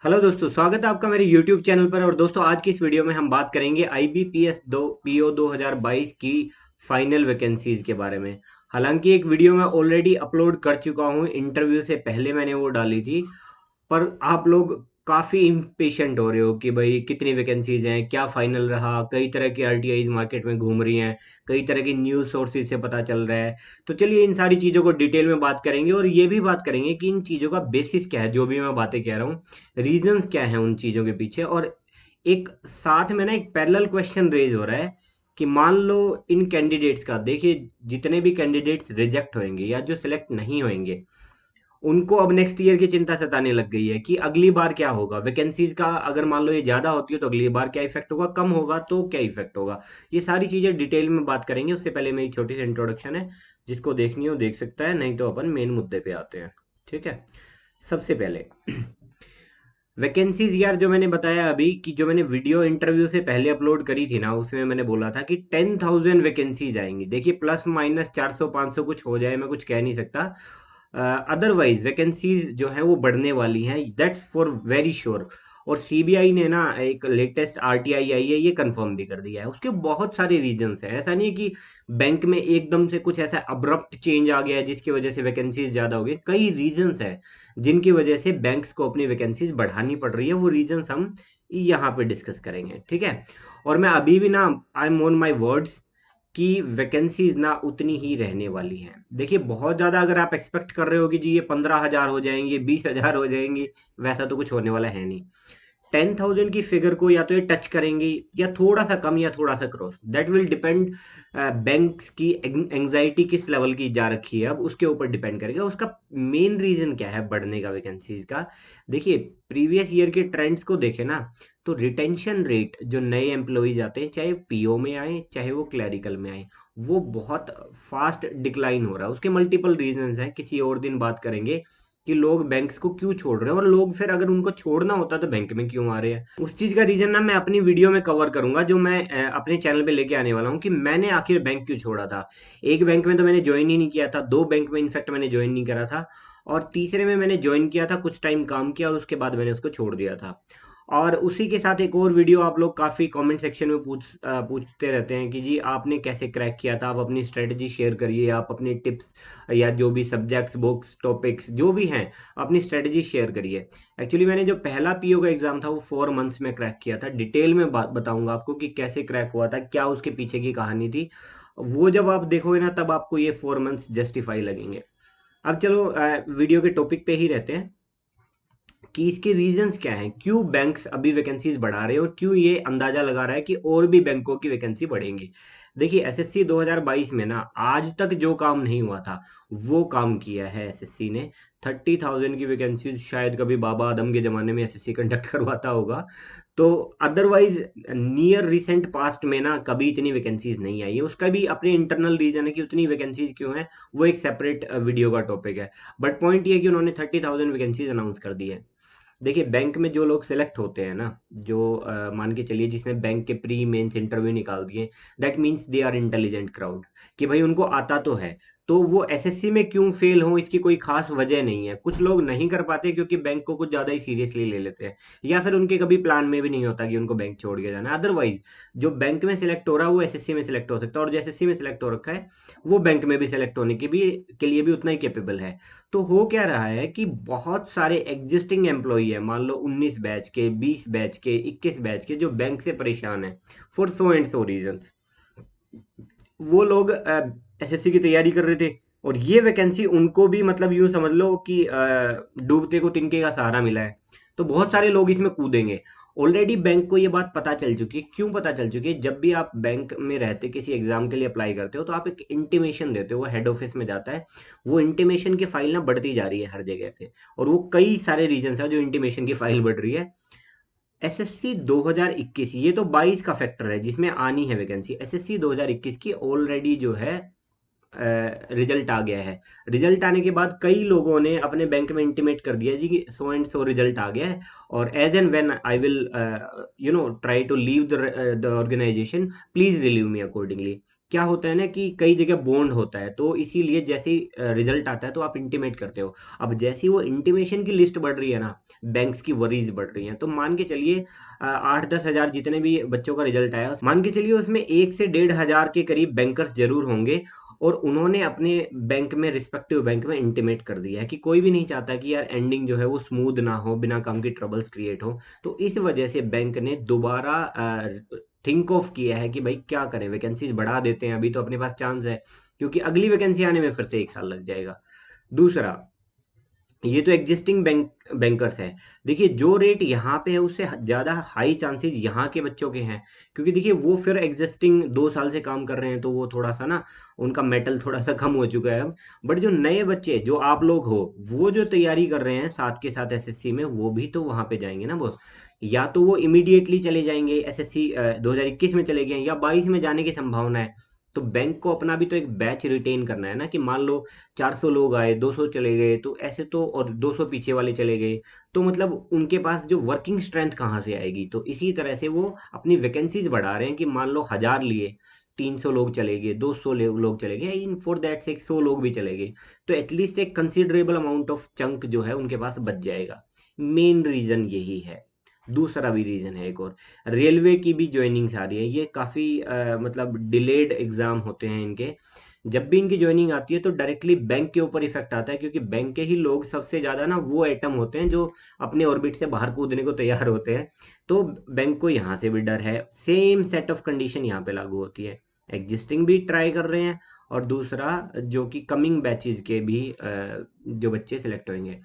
Hello दोस्तों, स्वागत है आपका मेरे YouTube चैनल पर। और दोस्तों, आज की इस वीडियो में हम बात करेंगे IBPS PO 2022 की फाइनल वैकेंसीज के बारे में। हालांकि एक वीडियो मैं ऑलरेडी अपलोड कर चुका हूं, इंटरव्यू से पहले मैंने वो डाली थी। पर आप लोग काफ़ी इम्पेशेंट हो रहे हो कि भाई कितनी वैकेंसीज हैं, क्या फाइनल रहा। कई तरह की RTIs मार्केट में घूम रही हैं, कई तरह की न्यूज़ सोर्सेज से पता चल रहा है। तो चलिए इन सारी चीज़ों को डिटेल में बात करेंगे और ये भी बात करेंगे कि इन चीज़ों का बेसिस क्या है, जो भी मैं बातें कह रहा हूँ, रीजंस क्या हैं उन चीज़ों के पीछे। और एक साथ में ना एक पैरेलल क्वेश्चन रेज हो रहा है कि मान लो इन कैंडिडेट्स का, देखिए जितने भी कैंडिडेट्स रिजेक्ट होंगे या जो सिलेक्ट नहीं होंगे, उनको अब नेक्स्ट ईयर की चिंता सताने लग गई है कि अगली बार क्या होगा। वैकेंसीज का अगर मान लो ये ज़्यादा होती है तो अगली बार क्या इफेक्ट होगा, कम होगा तो क्या इफेक्ट होगा। ये सारी चीज़ें डिटेल में बात करेंगे। उससे पहले मेरी छोटी सी इंट्रोडक्शन है, जिसको देखनी हो देख सकता है, नहीं तो अपन मेन मुद्दे पे आते हैं। ठीक है। सबसे पहले वैकेंसीज यार, जो मैंने बताया अभी कि जो मैंने वीडियो इंटरव्यू से पहले अपलोड करी थी ना, उसमें मैंने बोला था कि 10,000 वैकेंसीज आएंगी। देखिए प्लस माइनस 400 500 कुछ हो जाए, मैं कुछ कह नहीं सकता। अदरवाइज वैकेंसीज जो है वो बढ़ने वाली हैं, दैट्स फॉर वेरी श्योर। और सीबीआई ने ना एक लेटेस्ट RTI आई है, ये कंफर्म भी कर दिया है। उसके बहुत सारे रीजंस हैं, ऐसा नहीं है कि बैंक में एकदम से कुछ ऐसा अब्रप्ट चेंज आ गया है जिसकी वजह से वैकेंसीज ज़्यादा हो गई। कई रीजंस हैं जिनकी वजह से बैंक्स को अपनी वैकेंसीज बढ़ानी पड़ रही है। वो रीजंस हम यहाँ पे डिस्कस करेंगे, ठीक है। और मैं अभी भी ना, I am on my words, कि वैकेंसीज ना उतनी ही रहने वाली हैं। देखिए बहुत ज़्यादा अगर आप एक्सपेक्ट कर रहे हो कि जी ये 15,000 हो जाएंगे, 20,000 हो जाएंगी, वैसा तो कुछ होने वाला है नहीं। 10,000 की फिगर को या तो ये टच करेंगे या थोड़ा सा कम या थोड़ा सा cross, that will depend. Banks की एंग्जाइटी किस लेवल की जा रखी है, अब उसके ऊपर डिपेंड करेगा। उसका मेन रीजन क्या है बढ़ने का वैकेंसीज का। देखिए प्रीवियस ईयर के ट्रेंड्स को देखे ना, तो रिटेंशन रेट जो नए एम्प्लॉयज आते हैं, चाहे PO में आए चाहे वो क्लैरिकल में आए, वो बहुत फास्ट डिक्लाइन हो रहा है। उसके मल्टीपल रीजंस हैं, किसी और दिन बात करेंगे कि लोग बैंक्स को क्यों छोड़ रहे हैं, और लोग फिर अगर उनको छोड़ना होता तो बैंक में क्यों आ रहे हैं। उस चीज का रीजन ना मैं अपनी वीडियो में कवर करूंगा, जो मैं अपने चैनल पे लेके आने वाला हूँ, कि मैंने आखिर बैंक क्यों छोड़ा था। एक बैंक में तो मैंने ज्वाइन ही नहीं किया था, दो बैंक में इनफैक्ट मैंने ज्वाइन नहीं करा था, और तीसरे में मैंने ज्वाइन किया था, कुछ टाइम काम किया और उसके बाद मैंने उसको छोड़ दिया था। और उसी के साथ एक और वीडियो, आप लोग काफ़ी कमेंट सेक्शन में पूछते रहते हैं कि जी आपने कैसे क्रैक किया था। आप अपनी स्ट्रेटजी शेयर करिए, आप अपनी टिप्स या जो भी सब्जेक्ट्स बुक्स टॉपिक्स जो भी हैं, अपनी स्ट्रेटजी शेयर करिए। एक्चुअली मैंने जो पहला PO का एग्ज़ाम था वो 4 मंथ्स में क्रैक किया था। डिटेल में बात बताऊंगा आपको कि कैसे क्रैक हुआ था, क्या उसके पीछे की कहानी थी। वो जब आप देखोगे ना, तब आपको ये 4 मंथ्स जस्टिफाई लगेंगे। अब चलो वीडियो के टॉपिक पे ही रहते हैं कि इसके रीजंस क्या हैं, क्यों बैंक्स अभी वैकेंसीज बढ़ा रहे हैं और क्यों ये अंदाजा लगा रहा है कि और भी बैंकों की वैकेंसी बढ़ेंगी। देखिए SSC 2022 में ना आज तक जो काम नहीं हुआ था, वो काम किया है SSC ने। 30,000 की वैकेंसी शायद कभी बाबा आदम के ज़माने में SSC कंडक्ट करवाता होगा। तो अदरवाइज नियर रिसेंट पास्ट में ना कभी इतनी वैकेंसीज नहीं आई है। उसका भी अपने इंटरनल रीजन है कि उतनी वैकेंसीज क्यों है, वो एक सेपरेट वीडियो का टॉपिक है। बट पॉइंट ये है कि उन्होंने 30,000 वैकेंसीज अनाउंस कर दी है। देखिए बैंक में जो लोग सेलेक्ट होते हैं ना, जो मान के चलिए जिसने बैंक के प्री मेंस इंटरव्यू निकाल दिए, that means they are intelligent crowd, कि भाई उनको आता तो है। तो वो SSC में क्यों फेल हो, इसकी कोई खास वजह नहीं है। कुछ लोग नहीं कर पाते क्योंकि बैंक को कुछ ज़्यादा ही सीरियसली ले लेते हैं, या फिर उनके कभी प्लान में भी नहीं होता कि उनको बैंक छोड़ के जाना है। अदरवाइज जो बैंक में सिलेक्ट हो रहा है वो SSC में सिलेक्ट हो सकता है, और जो SSC में सिलेक्ट हो रखा है वो बैंक में भी सिलेक्ट होने के लिए भी उतना ही कैपेबल है। तो हो क्या रहा है कि बहुत सारे एग्जिस्टिंग एम्प्लॉई है, मान लो 19 बैच के, 20 बैच के, 21 बैच के, जो बैंक से परेशान है for so and so reasons. वो लोग SSC की तैयारी कर रहे थे, और ये वैकेंसी उनको भी, मतलब यूं समझ लो कि डूबते को तिनके का सहारा मिला है। तो बहुत सारे लोग इसमें कूदेंगे। ऑलरेडी बैंक को ये बात पता चल चुकी है। क्यों पता चल चुकी है? जब भी आप बैंक में रहते किसी एग्जाम के लिए अप्लाई करते हो, तो आप एक इंटीमेशन देते हो, वो हेड ऑफिस में जाता है। वो इंटीमेशन की फाइल ना बढ़ती जा रही है हर जगह पे, और वो कई सारे रीजन है जो इंटीमेशन की फाइल बढ़ रही है। SSC 2021, ये तो 22 का फैक्टर है जिसमें आनी है वैकेंसी। SSC 2021 की ऑलरेडी जो है रिजल्ट आ गया है। रिजल्ट आने के बाद कई लोगों ने अपने बैंक में इंटीमेट कर दिया जी कि सो एंड सो रिजल्ट आ गया है, और as and when I will try to leave the organisation, please relieve me accordingly. क्या होता है ना कि कई जगह बॉन्ड होता है, तो इसीलिए जैसे ही रिजल्ट आता है तो आप इंटीमेट करते हो। अब जैसी वो इंटीमेशन की लिस्ट बढ़ रही है ना, बैंक्स की वरीज बढ़ रही हैं, तो मान के चलिए 8-10 हज़ार जितने भी बच्चों का रिजल्ट आया, मान के चलिए उसमें 1 से 1.5 हज़ार के करीब बैंकर्स जरूर होंगे, और उन्होंने अपने बैंक में, रिस्पेक्टिव बैंक में इंटीमेट कर दिया है कि कोई भी नहीं चाहता कि यार एंडिंग जो है वो स्मूथ ना हो, बिना काम की ट्रबल्स क्रिएट हो। तो इस वजह से बैंक ने दोबारा थिंक ऑफ किया है कि भाई क्या करें, वैकेंसीज बढ़ा देते हैं, अभी तो अपने पास चांस है, क्योंकि अगली वैकेंसी आने में फिर से 1 साल लग जाएगा। दूसरा, ये तो एग्जिस्टिंग बैंकर्स है। देखिए जो रेट यहाँ पे है उससे ज़्यादा हाई चांसेस यहाँ के बच्चों के हैं, क्योंकि देखिए वो फिर एग्जिस्टिंग 2 साल से काम कर रहे हैं, तो वो थोड़ा सा ना, उनका मेटल थोड़ा सा कम हो चुका है अब। बट जो नए बच्चे, जो आप लोग हो, वो जो तैयारी कर रहे हैं साथ के साथ एसएससी में, वो भी तो वहाँ पे जाएंगे ना बॉस। या तो वो इमीडिएटली चले जाएंगे, एसएससी 2021 में चले गए, या 22 में जाने की संभावना है। तो बैंक को अपना भी तो एक बैच रिटेन करना है ना, कि मान लो 400 लोग आए, 200 चले गए, तो ऐसे तो, और 200 पीछे वाले चले गए, तो मतलब उनके पास जो वर्किंग स्ट्रेंथ कहाँ से आएगी। तो इसी तरह से वो अपनी वैकेंसीज बढ़ा रहे हैं कि मान लो 1,000 लिए, 300 लोग चले गए, 200 लोग चले गए, इन फॉर दैट से 100 लोग भी चले गए, तो एटलीस्ट एक कंसिडरेबल अमाउंट ऑफ चंक जो है उनके पास बच जाएगा। मेन रीजन यही है। दूसरा भी रीजन है एक और, रेलवे की भी ज्वाइनिंग्स आ रही है, ये काफ़ी मतलब डिलेड एग्जाम होते हैं इनके। जब भी इनकी ज्वाइनिंग आती है तो डायरेक्टली बैंक के ऊपर इफेक्ट आता है, क्योंकि बैंक के ही लोग सबसे ज़्यादा ना वो आइटम होते हैं जो अपने ऑर्बिट से बाहर कूदने को तैयार होते हैं। तो बैंक को यहाँ से भी डर है, सेम सेट ऑफ कंडीशन यहाँ पे लागू होती है। एग्जिस्टिंग भी ट्राई कर रहे हैं, और दूसरा जो कि कमिंग बैचेज के भी जो बच्चे सिलेक्ट होंगे।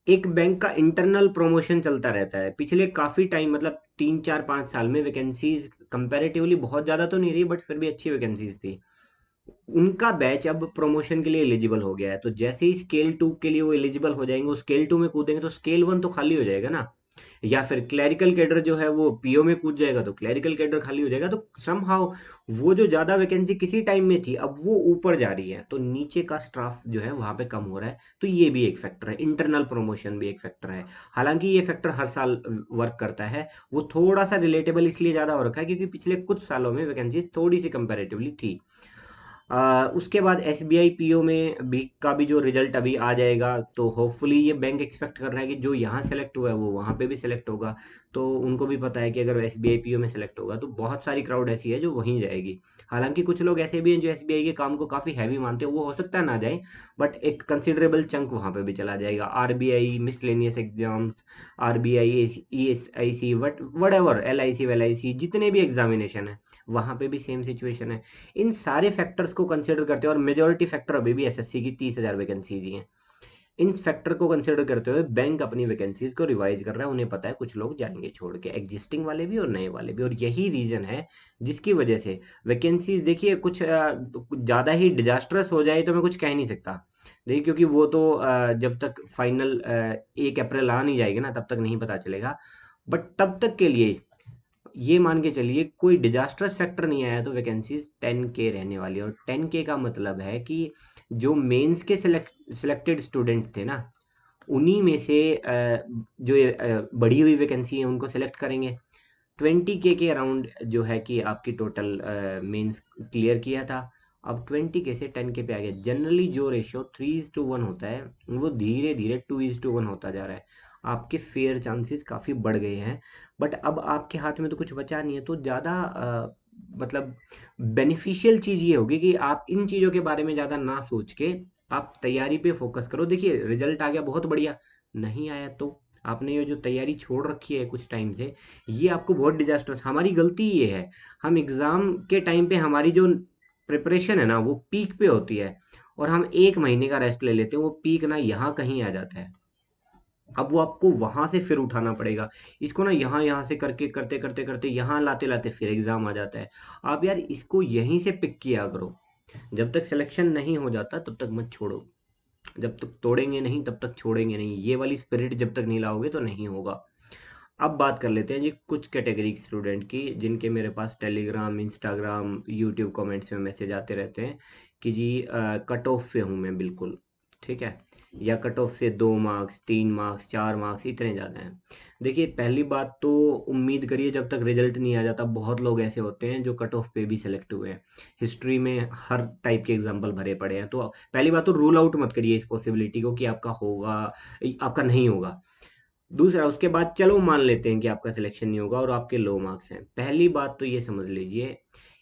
एक बैंक का इंटरनल प्रमोशन चलता रहता है पिछले काफ़ी टाइम, मतलब 3-4-5 साल में वैकेंसीज कंपैरेटिवली बहुत ज़्यादा तो नहीं रही, बट फिर भी अच्छी वैकेंसीज थी। उनका बैच अब प्रमोशन के लिए एलिजिबल हो गया है, तो जैसे ही स्केल 2 के लिए वो एलिजिबल हो जाएंगे, वो स्केल 2 में कूदेंगे तो स्केल 1 तो खाली हो जाएगा ना। या फिर क्लैरिकल कैडर जो है वो पीओ में कूद जाएगा, तो क्लैरिकल कैडर खाली हो जाएगा, तो समहाउ वो जो ज्यादा वैकेंसी किसी टाइम में थी, अब वो ऊपर जा रही है, तो नीचे का स्टाफ जो है वहां पे कम हो रहा है। तो ये भी एक फैक्टर है, इंटरनल प्रमोशन भी एक फैक्टर है। हालांकि ये फैक्टर हर साल वर्क करता है, वो थोड़ा सा रिलेटेबल इसलिए ज्यादा हो रखा है क्योंकि पिछले कुछ सालों में वैकेंसीज थोड़ी सी कंपैरेटिवली थी। उसके बाद एसबीआई पीओ में भी का भी जो रिजल्ट अभी आ जाएगा, तो होपफुली ये बैंक एक्सपेक्ट कर रहा है कि जो यहाँ सेलेक्ट हुआ है वो वहाँ पे भी सिलेक्ट होगा। तो उनको भी पता है कि अगर एसबीआई पीओ में सेलेक्ट होगा तो बहुत सारी क्राउड ऐसी है जो वहीं जाएगी। हालांकि कुछ लोग ऐसे भी हैं जो एसबीआई के काम को काफ़ी हैवी मानते हैं, वो हो सकता है ना जाए, बट एक कंसिडरेबल चंक वहाँ पे भी चला जाएगा। RBI miscellaneous exams, RBI, ESIC, what ever LIC, जितने भी एग्जामिनेशन है वहाँ पे भी सेम सिचुएशन है। इन सारे फैक्टर्स को कंसिडर करते हुए, और मेजोरिटी फैक्टर अभी भी एसएससी की 30,000 वैकेंसीज ही हैं, इन फैक्टर को कंसिडर करते हुए बैंक अपनी वैकेंसीज को रिवाइज कर रहा है। उन्हें पता है कुछ लोग जाएंगे छोड़ के, एग्जिस्टिंग वाले भी और नए वाले भी, और यही रीजन है जिसकी वजह से वैकेंसीज, देखिए कुछ ज़्यादा ही डिजास्टरस हो जाए तो मैं कुछ कह नहीं सकता। देखिए क्योंकि वो तो जब तक फाइनल 1 अप्रैल आ नहीं जाएगी ना, तब तक नहीं पता चलेगा। बट तब तक के लिए ये मान के चलिए कोई डिजास्टर्स फैक्टर नहीं आया तो वैकेंसीज 10K रहने वाली है। और 10K का मतलब है कि जो मेंस के सिलेक्टेड स्टूडेंट थे ना, उन्हीं में से जो बढ़ी हुई वैकेंसी है उनको सिलेक्ट करेंगे। 20K के अराउंड जो है कि आपकी टोटल मेंस क्लियर किया था, अब 20K से 10K पे आ गया। जनरली जो रेशियो 3:1 होता है, वो धीरे धीरे 2:1 होता जा रहा है। आपके फेयर चांसेस काफ़ी बढ़ गए हैं। बट अब आपके हाथ में तो कुछ बचा नहीं है, तो ज़्यादा मतलब बेनिफिशियल चीज़ ये होगी कि आप इन चीज़ों के बारे में ज़्यादा ना सोच के आप तैयारी पे फोकस करो। देखिए रिजल्ट आ गया बहुत बढ़िया, नहीं आया तो आपने ये जो तैयारी छोड़ रखी है कुछ टाइम से, ये आपको बहुत डिजास्टर्स, हमारी गलती ये है। हम एग्ज़ाम के टाइम पे हमारी जो प्रिपरेशन है ना वो पीक पे होती है, और हम 1 महीने का रेस्ट ले लेते हैं, वो पीक ना यहाँ कहीं आ जाता है। अब वो आपको वहां से फिर उठाना पड़ेगा, इसको ना यहाँ यहाँ से करके करते करते करते यहाँ लाते लाते फिर एग्जाम आ जाता है। आप यार इसको यहीं से पिक किया करो। जब तक सिलेक्शन नहीं हो जाता तब तक मत छोड़ो, जब तक तोड़ेंगे नहीं तब तक छोड़ेंगे नहीं, ये वाली स्पिरिट जब तक नहीं लाओगे तो नहीं होगा। अब बात कर लेते हैं जी कुछ कैटेगरी स्टूडेंट की, जिनके मेरे पास टेलीग्राम, इंस्टाग्राम, यूट्यूब कमेंट्स में मैसेज आते रहते हैं कि जी कट ऑफ पे हूँ मैं बिल्कुल। ठीक है, या कट ऑफ से 2 मार्क्स, 3 मार्क्स, 4 मार्क्स, इतने ज़्यादा हैं। देखिए पहली बात तो उम्मीद करिए जब तक रिजल्ट नहीं आ जाता, बहुत लोग ऐसे होते हैं जो कट ऑफ पे भी सेलेक्ट हुए हैं। हिस्ट्री में हर टाइप के एग्जाम्पल भरे पड़े हैं। तो पहली बात तो रूल आउट मत करिए इस पॉसिबिलिटी को कि आपका होगा, आपका नहीं होगा। दूसरा, उसके बाद चलो मान लेते हैं कि आपका सिलेक्शन नहीं होगा और आपके लो मार्क्स हैं। पहली बात तो ये समझ लीजिए,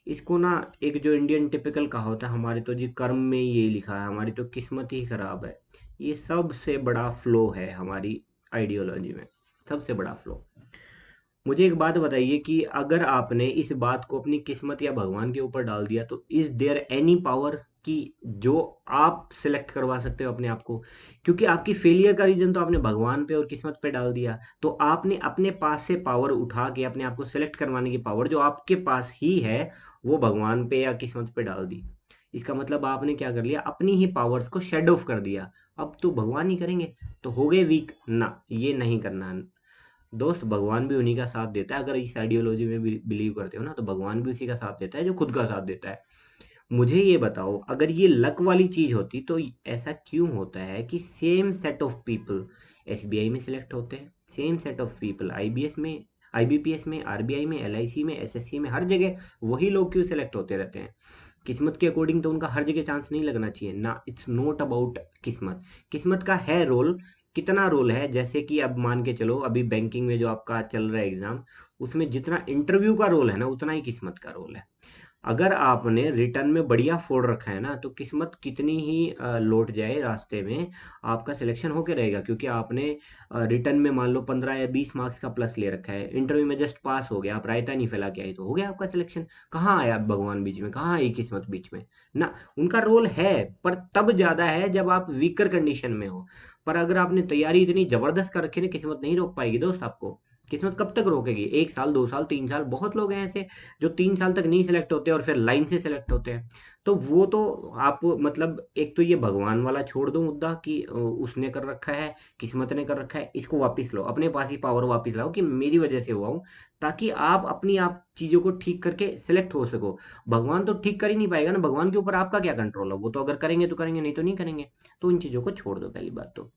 इसको ना, एक जो इंडियन टिपिकल कहा होता है, हमारे तो जी कर्म में ये लिखा है, हमारी तो किस्मत ही खराब है, ये सबसे बड़ा फ्लो है हमारी आइडियोलॉजी में, सबसे बड़ा फ्लो। मुझे एक बात बताइए कि अगर आपने इस बात को अपनी किस्मत या भगवान के ऊपर डाल दिया, तो इज देयर एनी पावर कि जो आप सिलेक्ट करवा सकते हो अपने आप को? क्योंकि आपकी फेलियर का रीजन तो आपने भगवान पे और किस्मत पे डाल दिया। तो आपने अपने पास से पावर उठा के अपने आप को सिलेक्ट करवाने की पावर जो आपके पास ही है, वो भगवान पे या किस्मत पे डाल दी। इसका मतलब आपने क्या कर लिया, अपनी ही पावर्स को शेड ऑफ कर दिया। अब तो भगवान ही करेंगे, तो हो गए वीक ना, ये नहीं करना। दोस्त, भगवान भी उन्हीं का साथ देता है। अगर इस आइडियोलॉजी में बिलीव करते हो ना, तो भगवान भी उसी का साथ देता है जो खुद का साथ देता है। मुझे ये बताओ, अगर ये लक वाली चीज होती तो ऐसा क्यों होता है कि same set of people SBI में सिलेक्ट होते हैं, same set of people IBS में, आईबीपीएस में, आरबीआई में, एलआईसी में, एसएससी में, हर जगह वही लोग क्यों सिलेक्ट होते रहते हैं? किस्मत के अकॉर्डिंग तो उनका हर जगह चांस नहीं लगना चाहिए ना। इट्स नॉट अबाउट किस्मत। किस्मत का है रोल, कितना रोल है, जैसे कि अब मान के चलो अभी बैंकिंग में जो आपका चल रहा है एग्जाम, उसमें जितना इंटरव्यू का रोल है ना, उतना ही किस्मत का रोल है। अगर आपने रिटर्न में बढ़िया फोड़ रखा है ना, तो किस्मत कितनी ही लौट जाए रास्ते में, आपका सिलेक्शन होके रहेगा। क्योंकि आपने रिटर्न में मान लो 15 या 20 मार्क्स का प्लस ले रखा है, इंटरव्यू में जस्ट पास हो गया, आप रायता नहीं फैला के आए, तो हो गया आपका सिलेक्शन। कहाँ आया भगवान बीच में, कहाँ आई किस्मत बीच में? ना, उनका रोल है, पर तब ज्यादा है जब आप वीकर कंडीशन में हो। पर अगर आपने तैयारी इतनी जबरदस्त कर रखी है ना, किस्मत नहीं रोक पाएगी दोस्त आपको। किस्मत कब तक रोकेगी? 1 साल, 2 साल, 3 साल, बहुत लोग हैं ऐसे जो 3 साल तक नहीं सिलेक्ट होते और फिर लाइन से सिलेक्ट होते हैं। तो वो तो आप मतलब, एक तो ये भगवान वाला छोड़ दो मुद्दा कि उसने कर रखा है, किस्मत ने कर रखा है, इसको वापस लो, अपने पास ही पावर वापस लाओ कि मेरी वजह से हुआ हूँ, ताकि आप अपनी आप चीजों को ठीक करके सिलेक्ट हो सको। भगवान तो ठीक कर ही नहीं पाएगा ना, भगवान के ऊपर आपका क्या कंट्रोल है? वो तो अगर करेंगे तो करेंगे, नहीं तो नहीं करेंगे। तो इन चीजों को छोड़ दो पहली बात तो।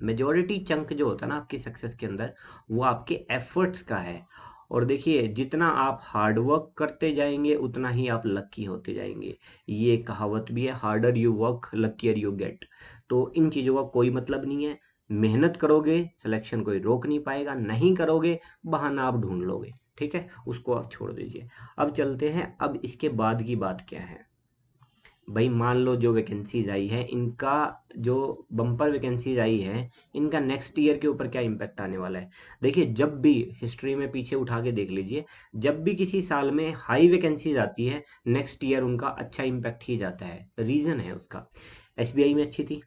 मेजोरिटी चंक जो होता है ना आपकी सक्सेस के अंदर, वो आपके एफर्ट्स का है। और देखिए, जितना आप हार्ड वर्क करते जाएंगे उतना ही आप लकी होते जाएंगे। ये एक कहावत भी है, harder you work luckier you get. तो इन चीज़ों का कोई मतलब नहीं है। मेहनत करोगे, सिलेक्शन कोई रोक नहीं पाएगा। नहीं करोगे, बहाना आप ढूंढ लोगे। ठीक है, उसको आप छोड़ दीजिए। अब चलते हैं, अब इसके बाद की बात क्या है। भाई मान लो जो वैकेंसीज आई है इनका, जो बम्पर वैकेंसीज आई है, इनका नेक्स्ट ईयर के ऊपर क्या इम्पैक्ट आने वाला है? देखिए, जब भी हिस्ट्री में पीछे उठा के देख लीजिए, जब भी किसी साल में हाई वैकेंसीज आती है, नेक्स्ट ईयर उनका अच्छा इम्पैक्ट ही जाता है। रीजन है उसका, एसबीआई में अच्छी थी,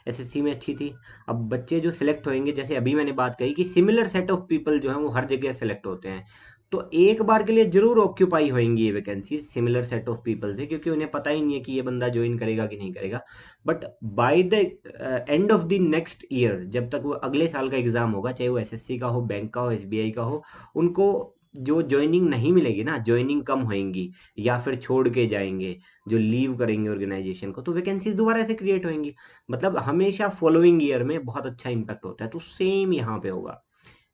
एसएससी में अच्छी थी। अब बच्चे जो सिलेक्ट होंगे, जैसे अभी मैंने बात कही कि सिमिलर सेट ऑफ पीपल जो है वो हर जगह सेलेक्ट होते हैं, तो एक बार के लिए जरूर ऑक्यूपाई होंगी ये vacancy similar set of people से, क्योंकि उन्हें पता ही नहीं है कि ये बंदा ज्वाइन करेगा कि नहीं करेगा। But by the end of the next year, जब तक वो अगले साल का एग्जाम होगा, चाहे वो एसएससी का हो, बैंक का हो, एसबीआई का हो, उनको जो ज्वाइनिंग नहीं मिलेगी ना, ज्वाइनिंग कम होएंगी या फिर छोड़ के जाएंगे, जो लीव करेंगे ऑर्गेनाइजेशन को, तो वैकेंसीज दोबारा से क्रिएट होंगी। मतलब हमेशा फॉलोइंग ईयर में बहुत अच्छा इंपैक्ट होता है। तो सेम यहाँ पे होगा,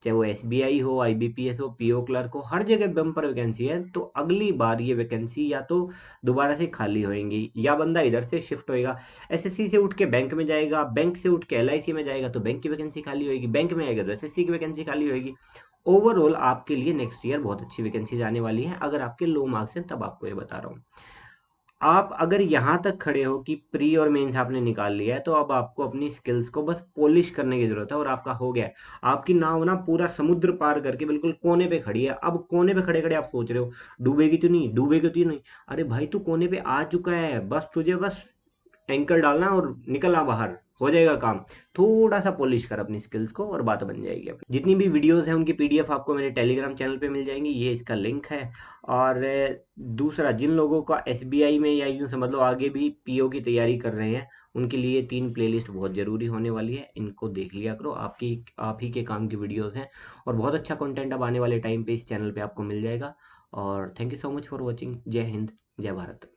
चाहे वो एसबीआई हो, आईबीपीएस हो, पीओ क्लर्क हो, हर जगह बम्पर वैकेंसी है। तो अगली बार ये वैकेंसी या तो दोबारा से खाली होएंगी, या बंदा इधर से शिफ्ट होएगा, एसएससी से उठ के बैंक में जाएगा, बैंक से उठ के एलआईसी में जाएगा तो बैंक की वैकेंसी खाली होएगी, बैंक में आएगा तो एसएससी की वैकेंसी खाली होएगी। ओवरऑल आपके लिए नेक्स्ट ईयर बहुत अच्छी वैकेंसीज आने वाली है। अगर आपके लो मार्क्स हैं, तब आपको ये बता रहा हूँ। आप अगर यहाँ तक खड़े हो कि प्री और मेंस आपने निकाल लिया है, तो अब आपको अपनी स्किल्स को बस पॉलिश करने की जरूरत है और आपका हो गया है। आपकी नाव ना पूरा समुद्र पार करके बिल्कुल कोने पे खड़ी है। अब कोने पे खड़े खड़े आप सोच रहे हो, डूबेगी तो नहीं, डूबेगी तो नहीं। अरे भाई, तू कोने पे आ चुका है, बस तुझे बस एंकर डालना और निकलना बाहर, हो जाएगा काम। थोड़ा सा पॉलिश कर अपनी स्किल्स को और बात बन जाएगी अपनी। जितनी भी वीडियोस हैं उनकी पीडीएफ आपको मेरे टेलीग्राम चैनल पे मिल जाएंगी, ये इसका लिंक है। और दूसरा, जिन लोगों का एसबीआई में या यूं समझ लो आगे भी पीओ की तैयारी कर रहे हैं, उनके लिए 3 प्लेलिस्ट बहुत ज़रूरी होने वाली है। इनको देख लिया करो, आपकी आप ही के काम की वीडियोस हैं। और बहुत अच्छा कंटेंट अब आने वाले टाइम पे इस चैनल पे आपको मिल जाएगा। और thank you so much for watching. जय हिंद, जय भारत।